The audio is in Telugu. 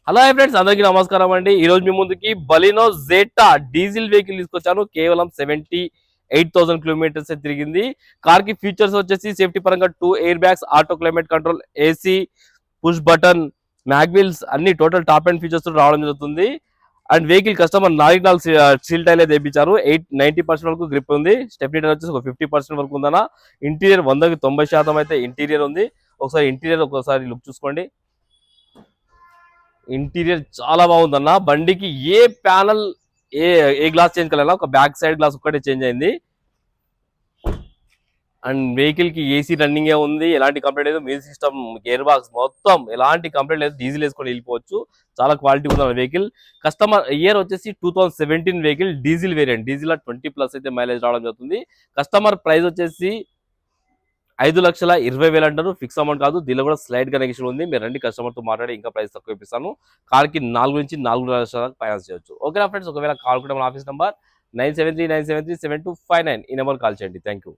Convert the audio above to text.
హలో హై ఫ్రెండ్స్, అందరికీ నమస్కారం అండి. ఈ రోజు మీ ముందుకి బలినో జెటా డీజిల్ వెహికల్ తీసుకొచ్చాను. కేవలం 78,000 కిలోమీటర్స్ తిరిగింది. కార్ కి ఫీచర్స్ వచ్చేసి సేఫ్టీ పరంగా 2 air bags, auto climate control, AC, push button, mag wheels అన్ని టోటల్ టాప్ అండ్ ఫీచర్స్ రావడం జరుగుతుంది. And vehicle customer 4 seal tyre తెప్పించారు. 90% వరకు గ్రిప్ ఉంది. స్టెప్నీ టైర్ వచ్చేసి ఒక 50% వరకు ఉందన్న. ఇంటీరియర్ 100కి 90% అయితే ఇంటీరియర్ ఉంది. ఒకసారి ఇంటీరియర్ ఒకసారి లుక్ చూసుకోండి. ఇంటీరియర్ చాలా బాగుందన్న. బండికి ఏ ప్యానల్ ఏ ఏ గ్లాస్ చేంజ్ కలర్, ఒక బ్యాక్ సైడ్ గ్లాస్ ఒక్కటే చేంజ్ అయింది. అండ్ వెహికల్ కి ఏసీ రన్నింగ్ ఉంది, ఎలాంటి కంప్లైంట్ లేదు. మ్యూజిక్ సిస్టమ్, గేర్ బాక్స్ మొత్తం ఎలాంటి కంప్లైంట్ లేదు. డీజిల్ వేసుకొని వెళ్ళిపోవచ్చు. చాలా క్వాలిటీ ఉంది వెహికల్. కస్టమర్ ఇయర్ వచ్చేసి 2017 వెహికల్, డీజిల్ వేరియంట్. డీజిల్ 20+ అయితే మైలేజ్ రావడం జరుగుతుంది. కస్టమర్ ప్రైస్ వచ్చేసి 5,20,000 అంటారు. ఫిక్స్ అమౌంట్ కాదు. దీనిలో కూడా స్లైడ్ గా నెగోషియేషన్ ఉంది. మీరు రండి, కస్టమర్ తో మాట్లాడి ఇంకా ప్రైస్ తక్కువ ఇప్పిస్తాను. కార్ కి 4 నుంచి 4 లక్షల ఫైనాన్స్ చేయొచ్చు. ఓకేనా ఫ్రెండ్స్, ఒకవేళ కాల్ కూడా మన ఆఫీస్ నంబర్ 9739737259. ఈ నెంబర్ కాల్ చేయండి. Thank you.